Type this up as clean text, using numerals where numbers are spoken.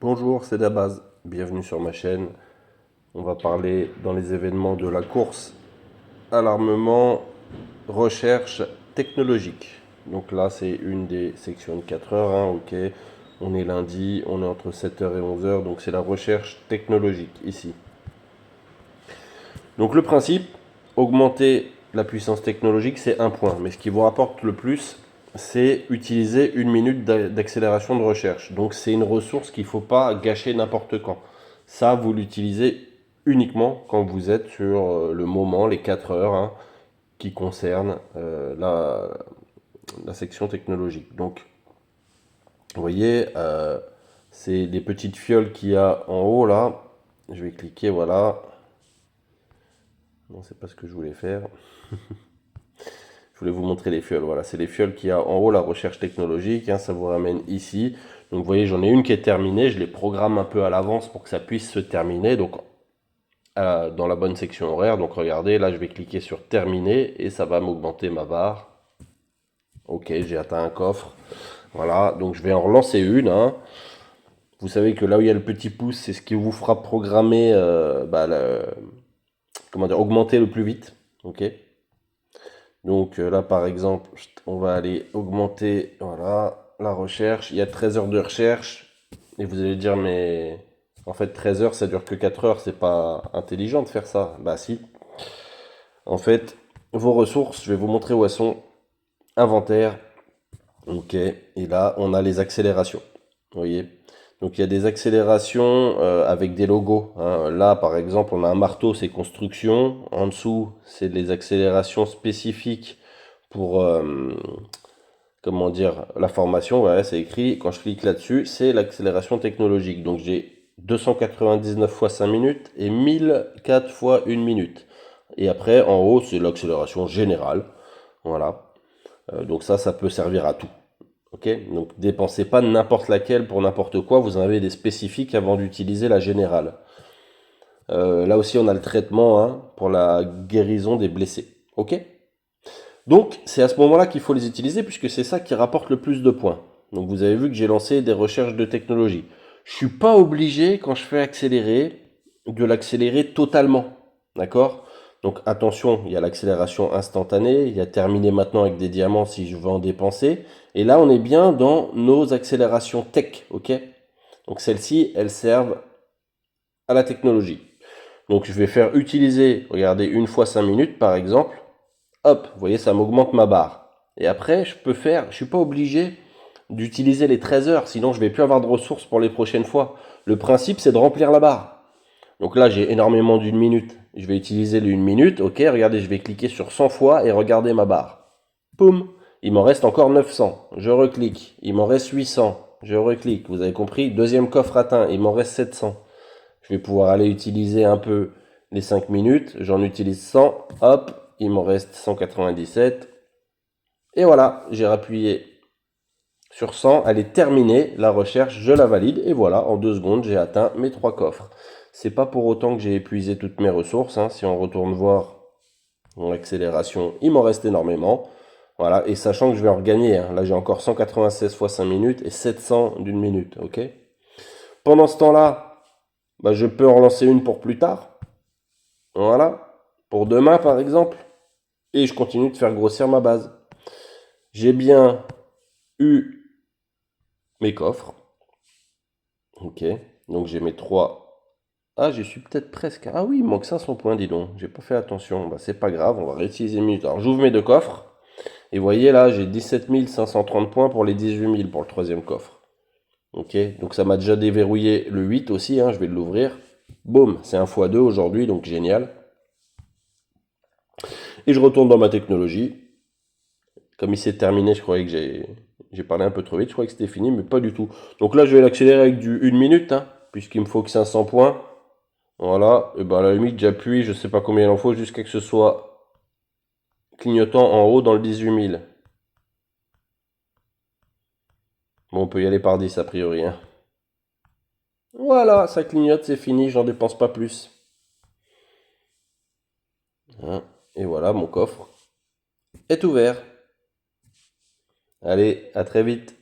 Bonjour, c'est Dabaz. Bienvenue sur ma chaîne. On va parler dans les événements de la course à l'armement, recherche technologique. Donc là, c'est une des sections de 4 heures. Ok, on est lundi, on est entre 7 heures et 11 heures. Donc c'est la recherche technologique ici. Donc le principe, augmenter la puissance technologique, c'est un point. Mais ce qui vous rapporte le plus, c'est utiliser une minute d'accélération de recherche. Donc c'est une ressource qu'il ne faut pas gâcher n'importe quand. Ça, vous l'utilisez uniquement quand vous êtes sur le moment, les 4 heures, qui concernent la section technologique. Donc, vous voyez, c'est des petites fioles qu'il y a en haut là. Je vais cliquer, voilà. Non, c'est pas ce que je voulais faire. Je voulais vous montrer les fioles. Voilà, c'est les fioles qu'il y a en haut, la recherche technologique. Ça vous ramène ici. Donc, vous voyez, j'en ai une qui est terminée. Je les programme un peu à l'avance pour que ça puisse se terminer. Donc, dans la bonne section horaire. Donc, regardez, là, je vais cliquer sur terminer et ça va m'augmenter ma barre. Ok, j'ai atteint un coffre. Voilà, donc je vais en relancer une. Vous savez que là où il y a le petit pouce, c'est ce qui vous fera programmer, comment dire, augmenter le plus vite. Ok. Donc là, par exemple, on va aller augmenter, voilà, la recherche. Il y a 13 heures de recherche. Et vous allez dire, mais en fait, 13 heures, ça dure que 4 heures. C'est pas intelligent de faire ça. Bah si. En fait, vos ressources, je vais vous montrer où elles sont. Inventaire. Ok. Et là, on a les accélérations. Vous voyez. Donc il y a des accélérations avec des logos. Là, par exemple, on a un marteau, c'est construction. En dessous, c'est des accélérations spécifiques pour, comment dire, la formation. Voilà, c'est écrit. Quand je clique là-dessus, c'est l'accélération technologique. Donc j'ai 299 fois 5 minutes et 1004 fois 1 minute. Et après, en haut, c'est l'accélération générale. Voilà. Donc ça peut servir à tout. Ok, donc dépensez pas n'importe laquelle pour n'importe quoi, vous en avez des spécifiques avant d'utiliser la générale. Là aussi, on a le traitement pour la guérison des blessés. Ok, donc c'est à ce moment-là qu'il faut les utiliser puisque c'est ça qui rapporte le plus de points. Donc vous avez vu que j'ai lancé des recherches de technologie. Je suis pas obligé quand je fais accélérer de l'accélérer totalement, d'accord? Donc attention, il y a l'accélération instantanée, il y a terminé maintenant avec des diamants si je veux en dépenser. Et là, on est bien dans nos accélérations tech, ok? Donc celles-ci, elles servent à la technologie. Donc je vais faire utiliser, regardez, une fois 5 minutes par exemple. Hop, vous voyez, ça m'augmente ma barre. Et après, je suis pas obligé d'utiliser les 13 heures, sinon je vais plus avoir de ressources pour les prochaines fois. Le principe, c'est de remplir la barre. Donc là, j'ai énormément d'une minute. Je vais utiliser l'une minute. Ok, regardez, je vais cliquer sur 100 fois et regarder ma barre. Poum, il m'en reste encore 900. Je reclique. Il m'en reste 800. Je reclique. Vous avez compris? Deuxième coffre atteint. Il m'en reste 700. Je vais pouvoir aller utiliser un peu les 5 minutes. J'en utilise 100. Hop, il m'en reste 197. Et voilà, j'ai appuyé sur 100. Elle est terminée. La recherche, je la valide. Et voilà, en 2 secondes, j'ai atteint mes 3 coffres. C'est pas pour autant que j'ai épuisé toutes mes ressources. Si on retourne voir mon accélération, il m'en reste énormément. Voilà, et sachant que je vais en regagner. Là, j'ai encore 196 fois 5 minutes et 700 d'une minute. Ok. Pendant ce temps-là, je peux en relancer une pour plus tard. Voilà. Pour demain, par exemple. Et je continue de faire grossir ma base. J'ai bien eu mes coffres. Ok. Donc j'ai mes 3. Ah, je suis peut-être presque. Ah oui, il manque 500 points, dis donc. J'ai pas fait attention. C'est pas grave, on va réutiliser une minute. Alors j'ouvre mes 2 coffres. Et vous voyez là, j'ai 17 530 points pour les 18 000 pour le 3e coffre. Ok, donc ça m'a déjà déverrouillé le 8 aussi, je vais l'ouvrir. Boum, c'est un x2 aujourd'hui, donc génial. Et je retourne dans ma technologie. Comme il s'est terminé, je croyais que j'ai parlé un peu trop vite, je croyais que c'était fini, mais pas du tout. Donc là, je vais l'accélérer avec du 1 minute, puisqu'il me faut que 500 points. Voilà, et à la limite, j'appuie, je sais pas combien il en faut, jusqu'à que ce soit clignotant en haut dans le 18 000. Bon, on peut y aller par 10 a priori. Voilà, ça clignote, c'est fini, j'en dépense pas plus. Et voilà, mon coffre est ouvert. Allez, à très vite.